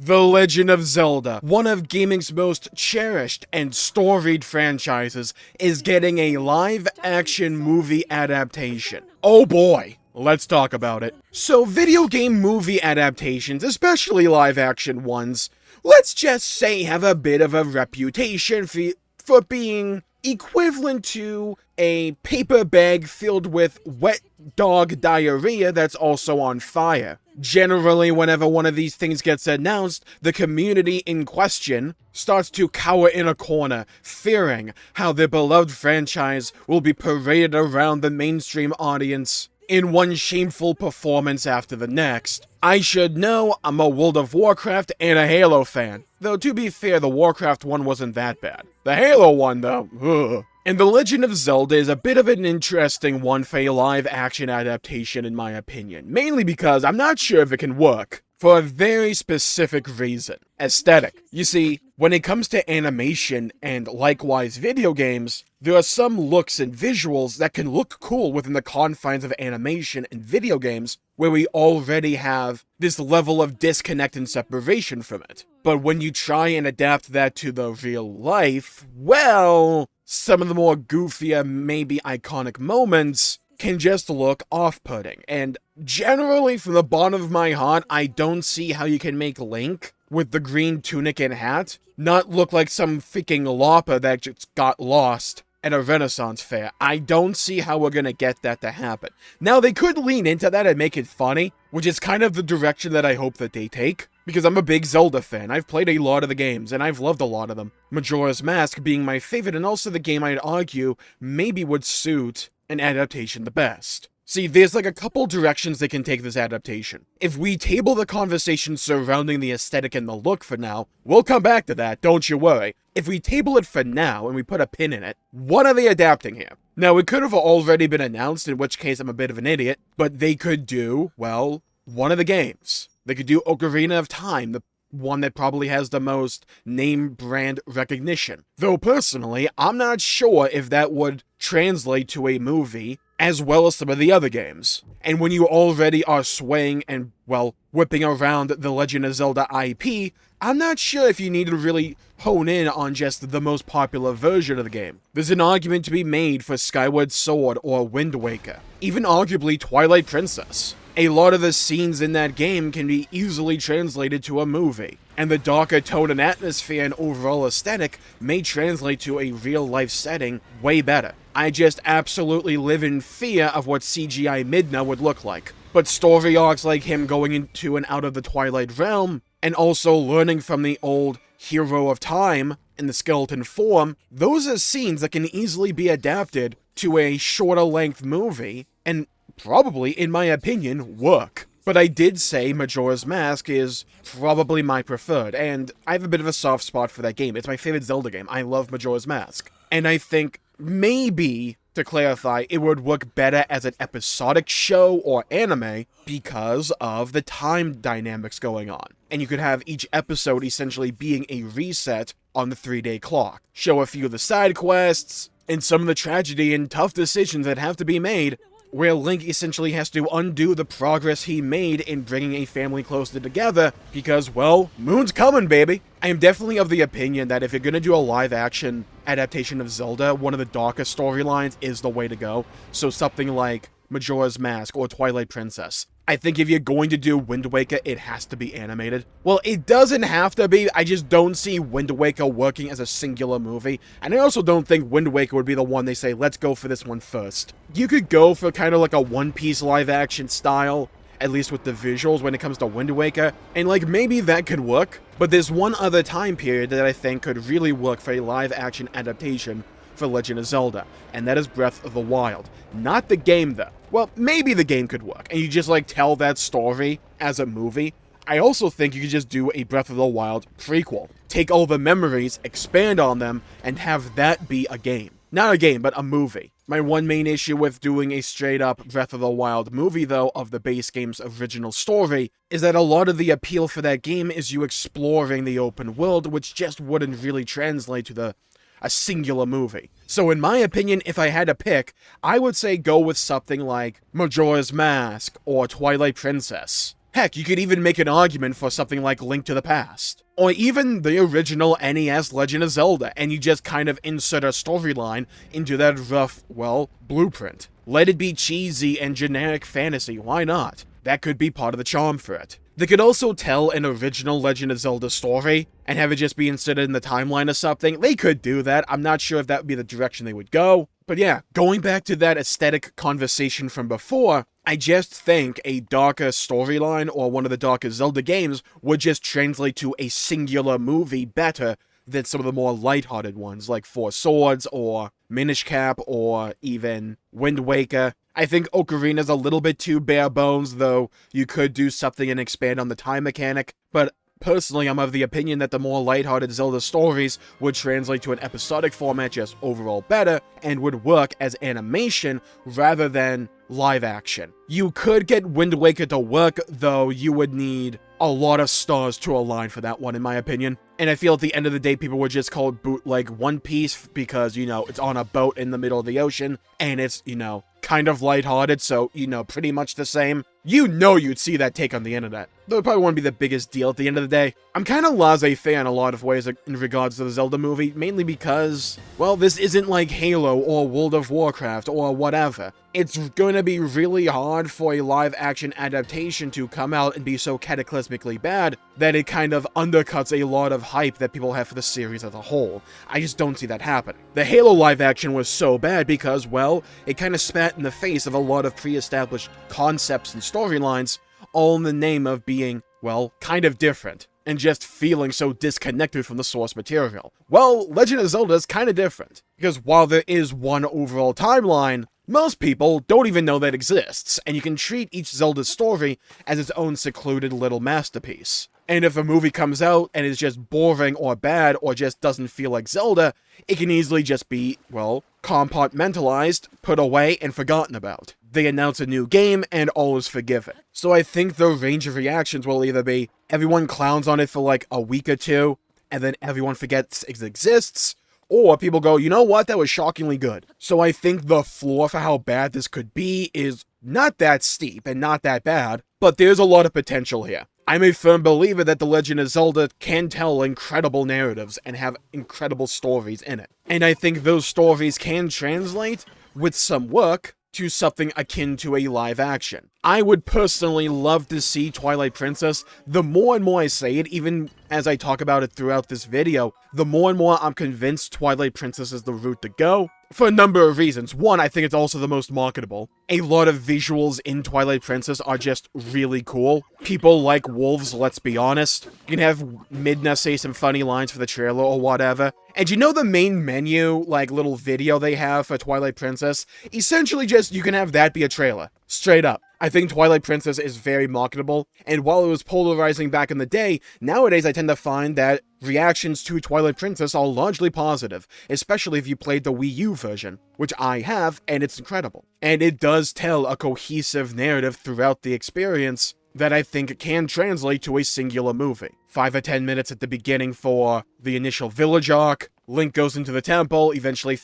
The Legend of Zelda, one of gaming's most cherished and storied franchises, is getting a live-action movie adaptation. Oh boy! Let's talk about it. So, video game movie adaptations, especially live-action ones, let's just say have a bit of a reputation for being equivalent to a paper bag filled with wet dog diarrhea that's also on fire. Generally, whenever one of these things gets announced, the community in question starts to cower in a corner, fearing how their beloved franchise will be paraded around the mainstream audience in one shameful performance after the next. I should know, I'm a World of Warcraft and a Halo fan. Though, to be fair, the Warcraft one wasn't that bad. The Halo one, though, ugh. And The Legend of Zelda is a bit of an interesting one for a live-action adaptation, in my opinion. Mainly because I'm not sure if it can work. For a very specific reason. Aesthetic. You see, when it comes to animation and likewise video games, there are some looks and visuals that can look cool within the confines of animation and video games where we already have this level of disconnect and separation from it. But when you try and adapt that to the real life, well, some of the more goofier, maybe iconic moments can just look off-putting. And generally, from the bottom of my heart, I don't see how you can make Link, with the green tunic and hat, not look like some freaking lopper that just got lost at a Renaissance fair. I don't see how we're gonna get that to happen. Now, they could lean into that and make it funny, which is kind of the direction that I hope that they take, because I'm a big Zelda fan. I've played a lot of the games, and I've loved a lot of them. Majora's Mask being my favorite, and also the game I'd argue maybe would suit an adaptation the best. See, there's like a couple directions they can take this adaptation. If we table the conversation surrounding the aesthetic and the look for now, we'll come back to that, don't you worry. If we table it for now and we put a pin in it, what are they adapting here? Now, it could have already been announced, in which case I'm a bit of an idiot, but they could do, well, one of the games. They could do Ocarina of Time, the one that probably has the most name brand recognition. Though personally, I'm not sure if that would translate to a movie as well as some of the other games. And when you already are swaying and, well, whipping around the Legend of Zelda IP, I'm not sure if you need to really hone in on just the most popular version of the game. There's an argument to be made for Skyward Sword or Wind Waker, even arguably Twilight Princess. A lot of the scenes in that game can be easily translated to a movie, and the darker tone and atmosphere and overall aesthetic may translate to a real-life setting way better. I just absolutely live in fear of what CGI Midna would look like. But story arcs like him going into and out of the Twilight Realm, and also learning from the old Hero of Time in the skeleton form, those are scenes that can easily be adapted to a shorter-length movie, and probably, in my opinion, work. But I did say Majora's Mask is probably my preferred, and I have a bit of a soft spot for that game. It's my favorite Zelda game. I love Majora's Mask. And I think, maybe, to clarify, it would work better as an episodic show or anime because of the time dynamics going on. And you could have each episode essentially being a reset on the 3-day clock. Show a few of the side quests, and some of the tragedy and tough decisions that have to be made, where Link essentially has to undo the progress he made in bringing a family closer together, because, well, Moon's coming, baby! I am definitely of the opinion that if you're gonna do a live-action adaptation of Zelda, one of the darker storylines is the way to go, so something like Majora's Mask or Twilight Princess. I think if you're going to do Wind Waker, it has to be animated. Well, it doesn't have to be, I just don't see Wind Waker working as a singular movie, and I also don't think Wind Waker would be the one they say, let's go for this one first. You could go for kind of like a One Piece live-action style, at least with the visuals when it comes to Wind Waker, and like maybe that could work, but there's one other time period that I think could really work for a live-action adaptation for Legend of Zelda, and that is Breath of the Wild. Not the game, though. Well, maybe the game could work, and you just, like, tell that story as a movie. I also think you could just do a Breath of the Wild prequel. Take all the memories, expand on them, and have that be a game. Not a game, but a movie. My one main issue with doing a straight-up Breath of the Wild movie, though, of the base game's original story, is that a lot of the appeal for that game is you exploring the open world, which just wouldn't really translate to a singular movie. So in my opinion, if I had to pick, I would say go with something like Majora's Mask or Twilight Princess. Heck, you could even make an argument for something like Link to the Past. Or even the original NES Legend of Zelda, and you just kind of insert a storyline into that rough, well, blueprint. Let it be cheesy and generic fantasy, why not? That could be part of the charm for it. They could also tell an original Legend of Zelda story, and have it just be inserted in the timeline or something. They could do that. I'm not sure if that would be the direction they would go. But yeah, going back to that aesthetic conversation from before, I just think a darker storyline or one of the darker Zelda games would just translate to a singular movie better than some of the more lighthearted ones like Four Swords or Minish Cap or even Wind Waker. I think Ocarina's a little bit too bare bones, though you could do something and expand on the time mechanic, but personally, I'm of the opinion that the more lighthearted Zelda stories would translate to an episodic format just overall better, and would work as animation rather than live action. You could get Wind Waker to work, though you would need a lot of stars to align for that one, in my opinion. And I feel at the end of the day, people would just call it bootleg One Piece because, you know, it's on a boat in the middle of the ocean, and it's, you know, kind of lighthearted, so, you know, pretty much the same. You know you'd see that take on the internet. Though it probably wouldn't be the biggest deal at the end of the day. I'm kind of laissez-faire in a lot of ways in regards to the Zelda movie, mainly because, well, this isn't like Halo or World of Warcraft or whatever. It's going to be really hard for a live-action adaptation to come out and be so cataclysmically bad that it kind of undercuts a lot of hype that people have for the series as a whole. I just don't see that happening. The Halo live-action was so bad because, well, it kind of spat in the face of a lot of pre-established concepts and storylines, all in the name of being, well, kind of different, and just feeling so disconnected from the source material. Well, Legend of Zelda is kind of different, because while there is one overall timeline, most people don't even know that exists, and you can treat each Zelda story as its own secluded little masterpiece. And if a movie comes out and is just boring or bad or just doesn't feel like Zelda, it can easily just be, well, compartmentalized, put away, and forgotten about. They announce a new game, and all is forgiven. So I think the range of reactions will either be everyone clowns on it for like a week or two, and then everyone forgets it exists, or people go, you know what, that was shockingly good. So I think the floor for how bad this could be is not that steep and not that bad, but there's a lot of potential here. I'm a firm believer that The Legend of Zelda can tell incredible narratives and have incredible stories in it. And I think those stories can translate, with some work, to something akin to a live action. I would personally love to see Twilight Princess. The more and more I say it, even as I talk about it throughout this video, the more and more I'm convinced Twilight Princess is the route to go. For a number of reasons. One, I think it's also the most marketable. A lot of visuals in Twilight Princess are just really cool. People like wolves, let's be honest. You can have Midna say some funny lines for the trailer or whatever. And you know the main menu, like, little video they have for Twilight Princess? Essentially just, you can have that be a trailer. Straight up. I think Twilight Princess is very marketable, and while it was polarizing back in the day, nowadays I tend to find that reactions to Twilight Princess are largely positive, especially if you played the Wii U version, which I have, and it's incredible. And it does tell a cohesive narrative throughout the experience that I think can translate to a singular movie. 5 or 10 minutes at the beginning for the initial village arc, Link goes into the temple, eventually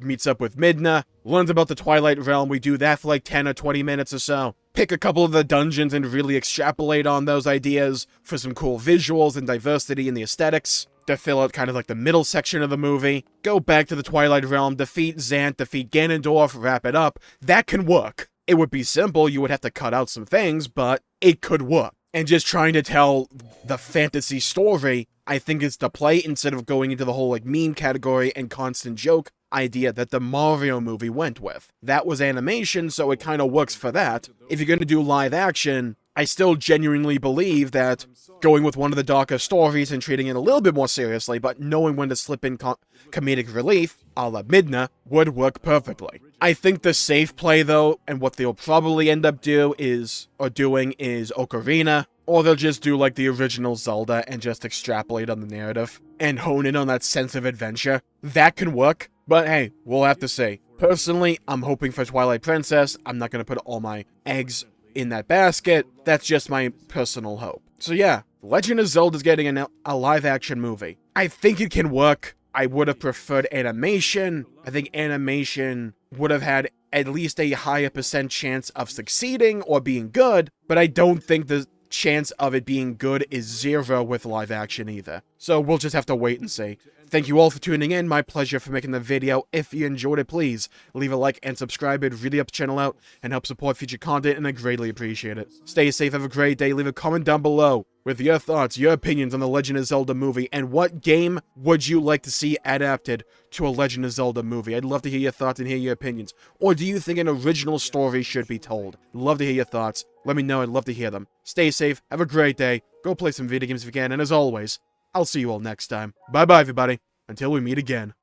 meets up with Midna, learns about the Twilight Realm. We do that for like 10 or 20 minutes or so. Pick a couple of the dungeons and really extrapolate on those ideas for some cool visuals and diversity in the aesthetics to fill out kind of like the middle section of the movie. Go back to the Twilight Realm, defeat Zant, defeat Ganondorf, wrap it up. That can work. It would be simple, you would have to cut out some things, but it could work. And just trying to tell the fantasy story, I think is the play instead of going into the whole like meme category and constant joke idea that the Mario movie went with. That was animation, so it kind of works for that. If you're going to do live action, I still genuinely believe that going with one of the darker stories and treating it a little bit more seriously, but knowing when to slip in comedic relief, a la Midna, would work perfectly. I think the safe play, though, and what they'll probably end up doing is Ocarina, or they'll just do like the original Zelda and just extrapolate on the narrative and hone in on that sense of adventure. That can work, but hey, we'll have to see. Personally, I'm hoping for Twilight Princess. I'm not going to put all my eggs in that basket. That's just my personal hope. So yeah, Legend of Zelda is getting a live-action movie. I think it can work. I would have preferred animation. I think animation would have had at least a higher % chance of succeeding or being good, but I don't think the chance of it being good is 0 with live action either. So we'll just have to wait and see. Thank you all for tuning in, my pleasure for making the video. If you enjoyed it, please leave a like and subscribe. It really helps the channel out and helps support future content, and I greatly appreciate it. Stay safe, have a great day, leave a comment down below with your thoughts, your opinions on the Legend of Zelda movie, and what game would you like to see adapted to a Legend of Zelda movie? I'd love to hear your thoughts and hear your opinions. Or do you think an original story should be told? Love to hear your thoughts. Let me know, I'd love to hear them. Stay safe, have a great day, go play some video games if you can, and as always, I'll see you all next time. Bye-bye, everybody. Until we meet again.